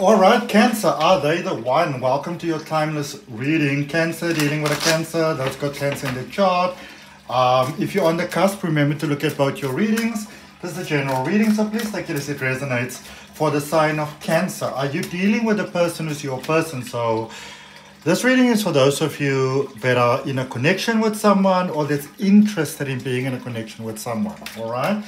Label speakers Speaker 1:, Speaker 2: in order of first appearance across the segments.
Speaker 1: All right, Cancer, are they the one? Welcome to your timeless reading. Cancer, dealing with a Cancer that's got Cancer in the chart. If you're on the cusp, remember to look at both your readings. This is a general reading, so please take it as it resonates for the sign of Cancer. Are you dealing with a person who's your person? So this reading is for those of you that are in a connection with someone or that's interested in being in a connection with someone, all right?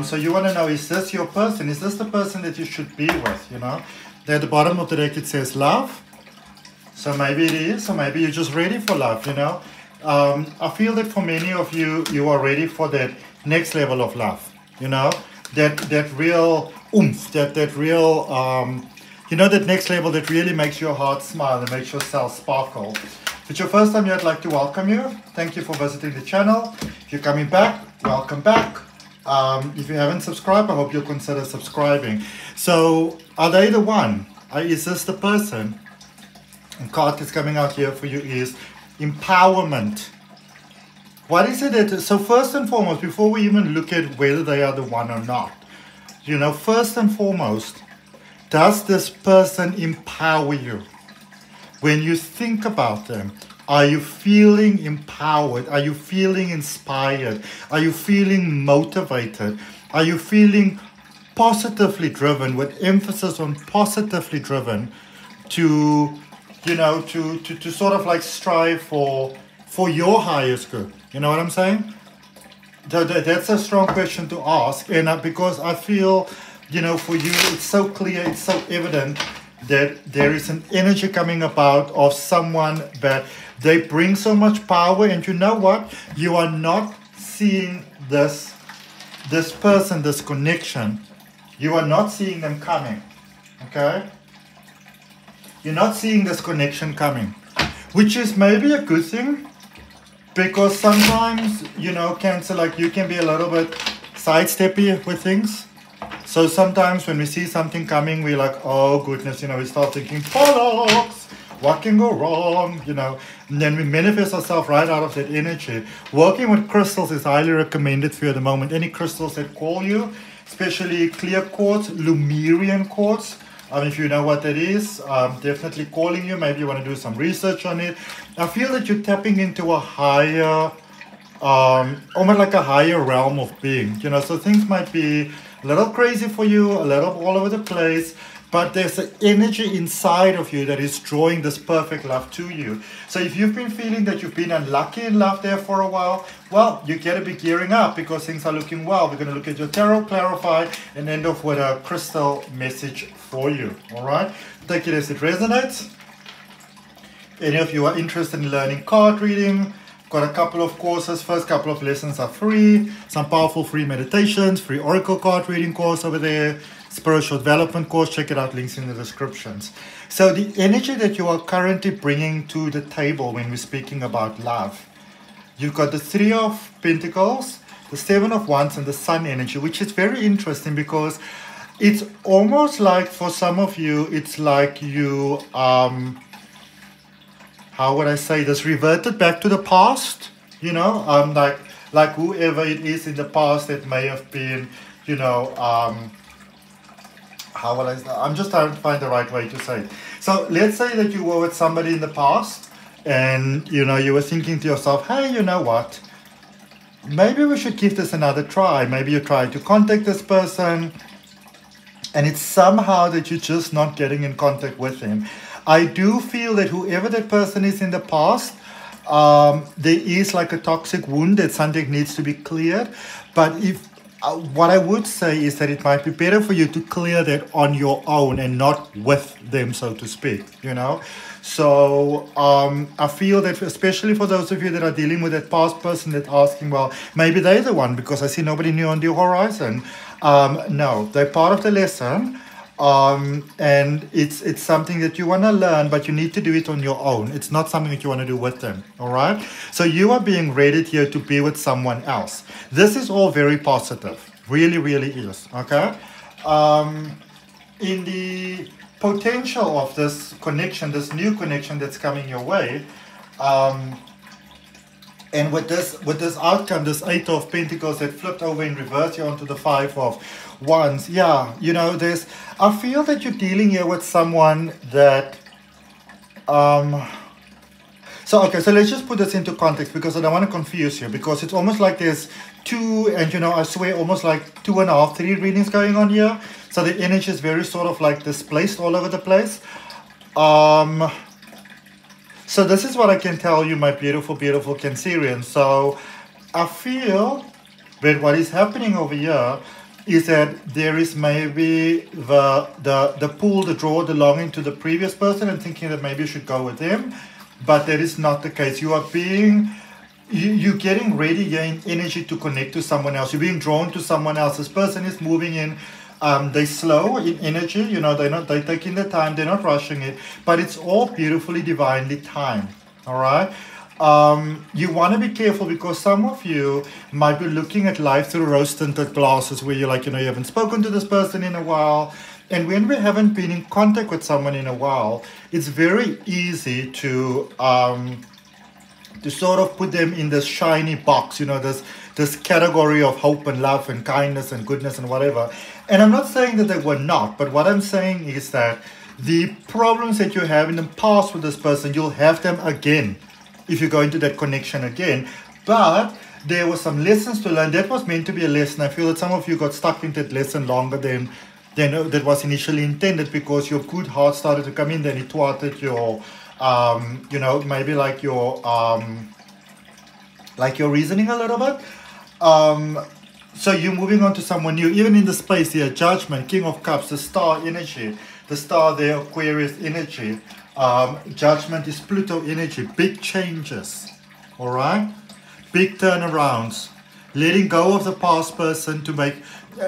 Speaker 1: So you want to know, is this your person? Is this the person that you should be with, you know? At the bottom of the deck it says love. So maybe it is, or maybe you're just ready for love, you know? I feel that for many of you, you are ready for that next level of love, you know? That real oomph, that real, you know, that next level that really makes your heart smile and makes your cells sparkle. If it's your first time here, I'd like to welcome you. Thank you for visiting the channel. If you're coming back, welcome back. If you haven't subscribed, I hope you'll consider subscribing. So, are they the one? Is this the person? And card that's coming out here for you is empowerment. What is it that, so first and foremost, before we even look at whether they are the one or not, you know, first and foremost, does this person empower you? When you think about them, are you feeling empowered? Are you feeling inspired? Are you feeling motivated? Are you feeling positively driven, with emphasis on positively driven, to, you know, to sort of like strive for your highest good? You know what I'm saying? That's a strong question to ask, and because I feel, you know, for you, it's so clear, it's so evident that there is an energy coming about of someone that they bring so much power, and you know what? You are not seeing this person, this connection. You are not seeing them coming, okay? You're not seeing this connection coming, which is maybe a good thing, because sometimes, you know, Cancer, like, you can be a little bit sidesteppy with things. So sometimes when we see something coming, we're like, oh goodness, you know, we start thinking, bollocks, what can go wrong, you know, and then we manifest ourselves right out of that energy. Working with crystals is highly recommended for you at the moment. Any crystals that call you, especially clear quartz, Lemurian quartz, if you know what that is, definitely calling you. Maybe you want to do some research on it. I feel that you're tapping into a higher, almost like a higher realm of being, you know, so things might be a little crazy for you, a little all over the place, but there's an energy inside of you that is drawing this perfect love to you. So if you've been feeling that you've been unlucky in love there for a while, well, you got to be gearing up because things are looking well. We're going to look at your tarot, clarify, and end off with a crystal message for you. All right? Take it as it resonates. Any of you are interested in learning card reading, got a couple of courses. First couple of lessons are free. Some powerful free meditations, free oracle card reading course over there, spiritual development course. Check it out, links in the descriptions. So the energy that you are currently bringing to the table when we're speaking about love, you've got the Three of Pentacles, the Seven of Wands, and the Sun energy, which is very interesting because it's almost like, for some of you, it's like you how would I say this, reverted back to the past, you know, like whoever it is in the past that may have been, you know, how will I say, I'm just trying to find the right way to say it. So let's say that you were with somebody in the past and, you know, you were thinking to yourself, hey, you know what, maybe we should give this another try. Maybe you try to contact this person and it's somehow that you're just not getting in contact with him. I do feel that whoever that person is in the past, there is like a toxic wound that something needs to be cleared. But if what I would say is that it might be better for you to clear that on your own and not with them, so to speak, you know. So I feel that especially for those of you that are dealing with that past person that's asking, well, maybe they're the one because I see nobody new on the horizon. No, they're part of the lesson. And it's something that you want to learn, but you need to do it on your own. It's not something that you want to do with them, all right? So you are being ready here to be with someone else. This is all very positive, really, really is, okay? In the potential of this connection, this new connection that's coming your way, And with this outcome, this 8 of Pentacles that flipped over in reverse here onto the 5 of Wands, yeah, you know, I feel that you're dealing here with someone that, so let's just put this into context, because I don't want to confuse you, because it's almost like there's 2, and you know, I swear, almost like 2.5, 3 readings going on here. So the energy is very sort of like displaced all over the place. So this is what I can tell you, my beautiful, beautiful Cancerian. So I feel that what is happening over here is that there is maybe the pull, the draw belonging to the previous person and thinking that maybe you should go with them. But that is not the case. You are you're getting ready here in energy to connect to someone else. You're being drawn to someone else. This person is moving in. They're slow in energy, you know, they're taking their time, they're not rushing it, but it's all beautifully, divinely timed, all right? You want to be careful, because some of you might be looking at life through rose-tinted glasses, where you're like, you know, you haven't spoken to this person in a while, and when we haven't been in contact with someone in a while, it's very easy to sort of put them in this shiny box, you know, this category of hope and love and kindness and goodness and whatever. And I'm not saying that they were not, but what I'm saying is that the problems that you have in the past with this person, you'll have them again if you go into that connection again. But there were some lessons to learn. That was meant to be a lesson. I feel that some of you got stuck in that lesson longer than that was initially intended, because your good heart started to come in, then it thwarted your, you know, maybe like your reasoning a little bit. So you're moving on to someone new, even in the space here, Judgment, King of Cups, the star energy, the star there, Aquarius energy, Judgment is Pluto energy, big changes, all right? Big turnarounds, letting go of the past person to make,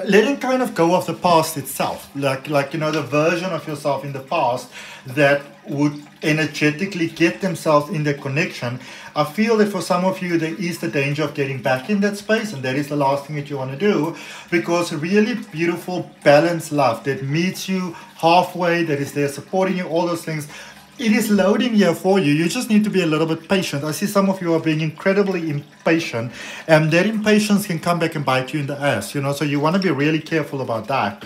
Speaker 1: letting kind of go of the past itself, like you know, the version of yourself in the past that would energetically get themselves in the connection. I feel that for some of you, there is the danger of getting back in that space, and that is the last thing that you want to do, because really beautiful, balanced love that meets you halfway, that is there supporting you, all those things, it is loading here for you. You just need to be a little bit patient. I see some of you are being incredibly impatient, and that impatience can come back and bite you in the ass, you know, so you want to be really careful about that,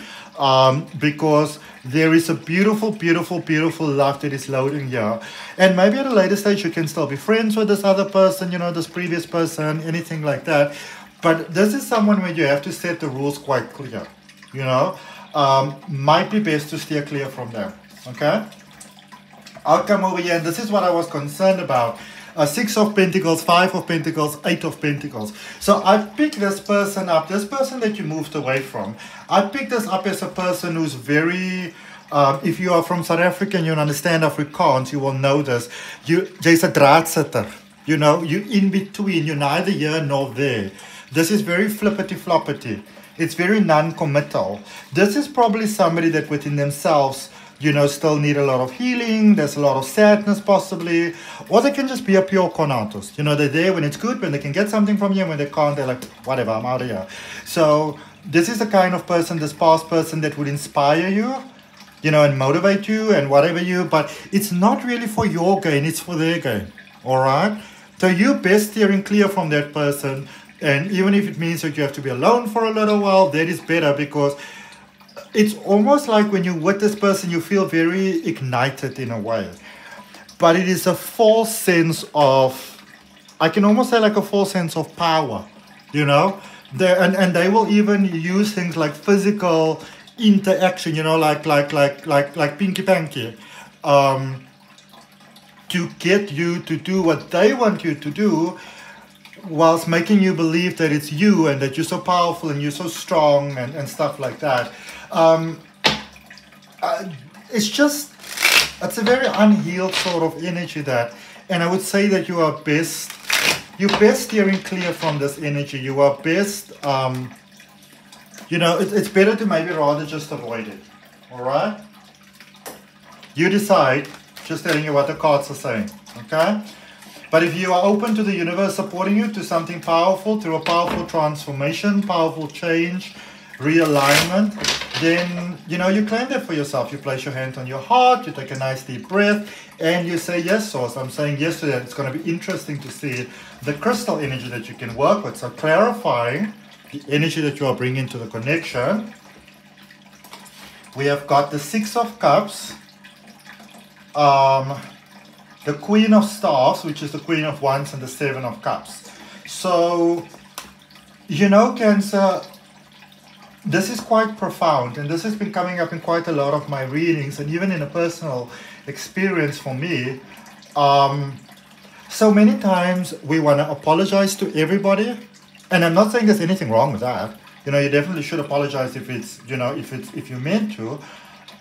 Speaker 1: because there is a beautiful, beautiful, beautiful love that is loading here. And maybe at a later stage you can still be friends with this other person, you know, this previous person, anything like that. But this is someone where you have to set the rules quite clear, you know. Might be best to steer clear from them, okay? I'll come over here, and this is what I was concerned about. 6 of Pentacles, 5 of Pentacles, 8 of Pentacles. So I picked this person up, this person that you moved away from. I picked this up as a person who's very, if you are from South Africa and you understand Afrikaans, you will know this. Jy's 'n draadsitter. You know, you're in between, you're neither here nor there. This is very flippity-floppity. It's very non-committal. This is probably somebody that within themselves, you know, still need a lot of healing. There's a lot of sadness possibly, or they can just be a pure con artist. You know, they're there when it's good, when they can get something from you, and when they can't, they're like, whatever, I'm out of here. So this is the kind of person, this past person that would inspire you, you know, and motivate you and whatever you, but it's not really for your gain, it's for their gain, all right? So you're best steering clear from that person, and even if it means that you have to be alone for a little while, that is better, because it's almost like when you're with this person, you feel very ignited in a way. But it is a false sense of, I can almost say like a false sense of power, you know? And they will even use things like physical interaction, you know, like Pinky Panky, to get you to do what they want you to do, whilst making you believe that it's you and that you're so powerful and you're so strong and stuff like that. It's a very unhealed sort of energy that, and I would say that you're best steering clear from this energy. You are best, you know, it's better to maybe rather just avoid it, all right? You decide, just telling you what the cards are saying, okay? But if you are open to the universe supporting you to something powerful, through a powerful transformation, powerful change, realignment, then, you know, you claim that for yourself. You place your hand on your heart, you take a nice deep breath, and you say, yes, Source, I'm saying yes to that. It's going to be interesting to see the crystal energy that you can work with. So clarifying the energy that you are bringing to the connection. We have got the Six of Cups, the Queen of Staffs, which is the Queen of Wands, and the Seven of Cups. So, you know, Cancer, this is quite profound, and this has been coming up in quite a lot of my readings, and even in a personal experience for me. So many times we want to apologize to everybody, and I'm not saying there's anything wrong with that. You know, you definitely should apologize if it's, you know, if you meant to.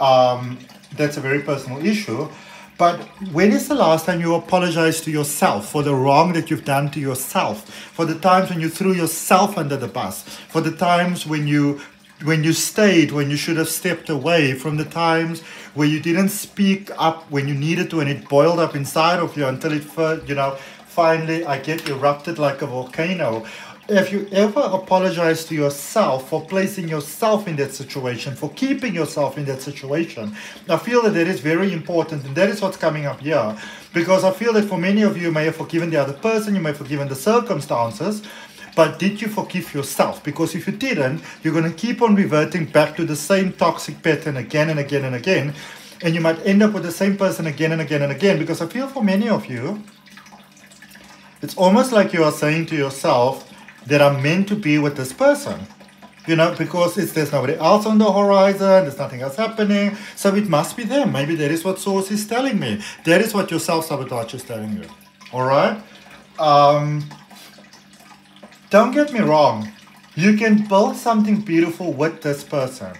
Speaker 1: That's a very personal issue. But when is the last time you apologized to yourself for the wrong that you've done to yourself? For the times when you threw yourself under the bus? For the times when you stayed when you should have stepped away? From the times where you didn't speak up when you needed to, and it boiled up inside of you until it, you know, finally, I get erupted like a volcano. Have you ever apologized to yourself for placing yourself in that situation, for keeping yourself in that situation? I feel that is very important, and that is what's coming up here. Because I feel that for many of you, you may have forgiven the other person, you may have forgiven the circumstances, but did you forgive yourself? Because if you didn't, you're going to keep on reverting back to the same toxic pattern again and again and again, and you might end up with the same person again and again and again. Because I feel for many of you, it's almost like you are saying to yourself, that I'm meant to be with this person, you know, because there's nobody else on the horizon, there's nothing else happening, so it must be them. Maybe that is what Source is telling me. That is what your self-sabotage is telling you. All right? Don't get me wrong. You can build something beautiful with this person,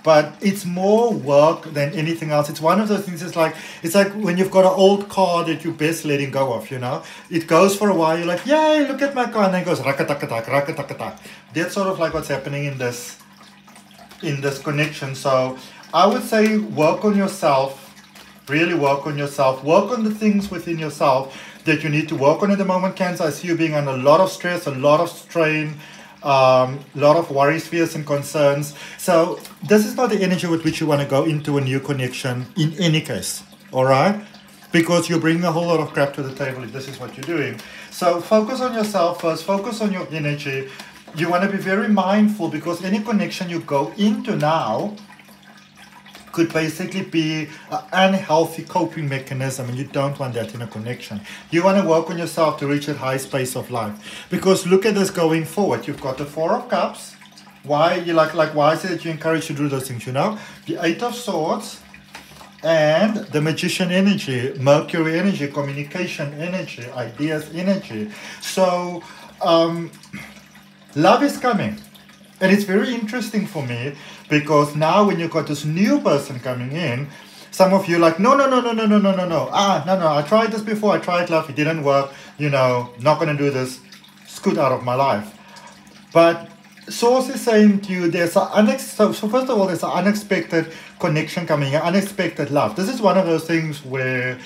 Speaker 1: but it's more work than anything else. It's one of those things, it's like when you've got an old car that you're best letting go of, you know. It goes for a while, you're like, yay, look at my car, and then it goes rakatakatak, rakatakatak. That's sort of like what's happening in this connection. So I would say work on yourself, really work on yourself, work on the things within yourself that you need to work on at the moment, Cancer. I see you being under a lot of stress, a lot of strain, a lot of worries, fears, and concerns. So this is not the energy with which you want to go into a new connection in any case, all right? Because you're bringing a whole lot of crap to the table if this is what you're doing. So focus on yourself first, focus on your energy. You want to be very mindful, because any connection you go into now could basically be an unhealthy coping mechanism, and you don't want that in a connection. You want to work on yourself to reach that high space of life. Because look at this going forward. You've got the Four of Cups. Why you like why is it that you encourage to do those things, you know? The Eight of Swords and the Magician energy, Mercury energy, communication energy, ideas energy. So love is coming. And it's very interesting for me, because now when you've got this new person coming in, some of you are like, no. I tried this before, I tried love, it didn't work, you know, not going to do this, scoot out of my life. But Source is saying to you, so first of all, there's an unexpected connection coming, an unexpected love. This is one of those things where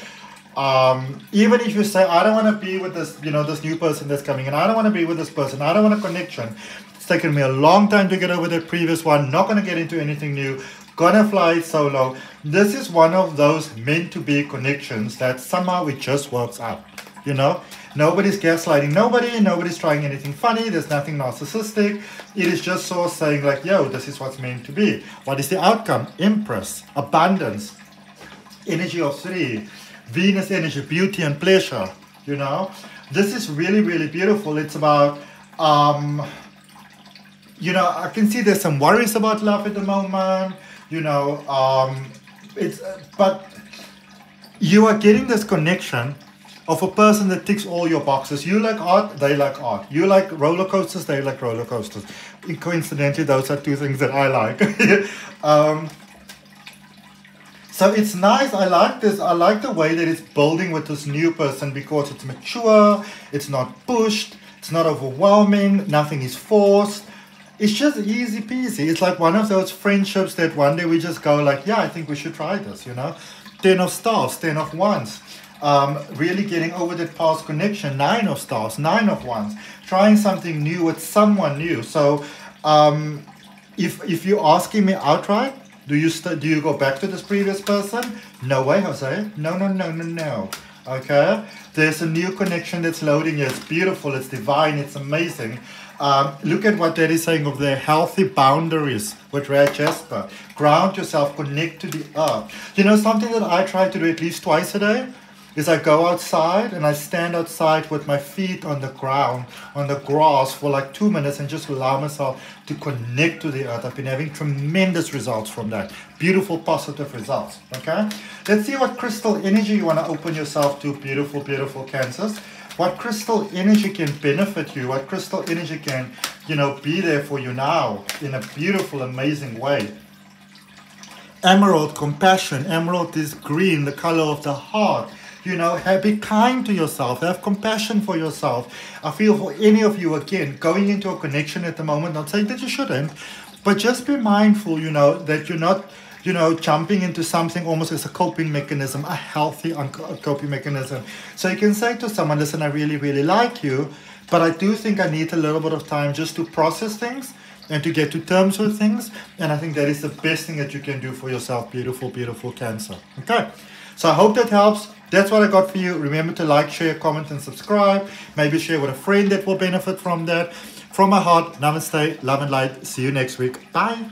Speaker 1: even if you say, I don't want to be with this, you know, this new person that's coming in, I don't want to be with this person, I don't want a connection. It's taken me a long time to get over the previous one, not going to get into anything new, gonna fly solo. This is one of those meant to be connections that somehow it just works out, you know. Nobody's gaslighting nobody, nobody's trying anything funny, there's nothing narcissistic. It is just Source saying like, yo, this is what's meant to be. What is the outcome? Empress, abundance, energy of 3, Venus energy, beauty and pleasure, you know. This is really, really beautiful. It's about, you know, I can see there's some worries about love at the moment, you know, but you are getting this connection of a person that ticks all your boxes. You like art, they like art. You like roller coasters, they like roller coasters. Coincidentally, those are two things that I like. So it's nice. I like this. I like the way that it's building with this new person, because it's mature, it's not pushed, it's not overwhelming, nothing is forced. It's just easy peasy. It's like one of those friendships that one day we just go like, yeah, I think we should try this, you know. 10 of Stars, 10 of Wands. Really getting over that past connection. 9 of Stars, 9 of Wands. Trying something new with someone new. So if you're asking me outright, do you go back to this previous person? No way, Jose. No, no, no, no, no. Okay? There's a new connection that's loading here. It's beautiful. It's divine. It's amazing. Look at what that is saying of the healthy boundaries with Red Jasper. Ground yourself. Connect to the earth. You know, something that I try to do at least twice a day is I go outside and I stand outside with my feet on the ground, on the grass for like 2 minutes and just allow myself to connect to the earth. I've been having tremendous results from that. Beautiful, positive results, okay? Let's see what crystal energy you want to open yourself to, beautiful, beautiful Cancers. What crystal energy can benefit you, what crystal energy can, you know, be there for you now in a beautiful, amazing way. Emerald, compassion. Emerald is green, the color of the heart. You know, be kind to yourself. Have compassion for yourself. I feel for any of you, again, going into a connection at the moment, not saying that you shouldn't, but just be mindful, you know, that you're not, you know, jumping into something almost as a coping mechanism, a healthy coping mechanism. So you can say to someone, listen, I really, really like you, but I do think I need a little bit of time just to process things and to get to terms with things. And I think that is the best thing that you can do for yourself, beautiful, beautiful Cancer. Okay, so I hope that helps. That's what I got for you. Remember to like, share, comment, and subscribe. Maybe share with a friend that will benefit from that. From my heart, namaste, love and light. See you next week. Bye.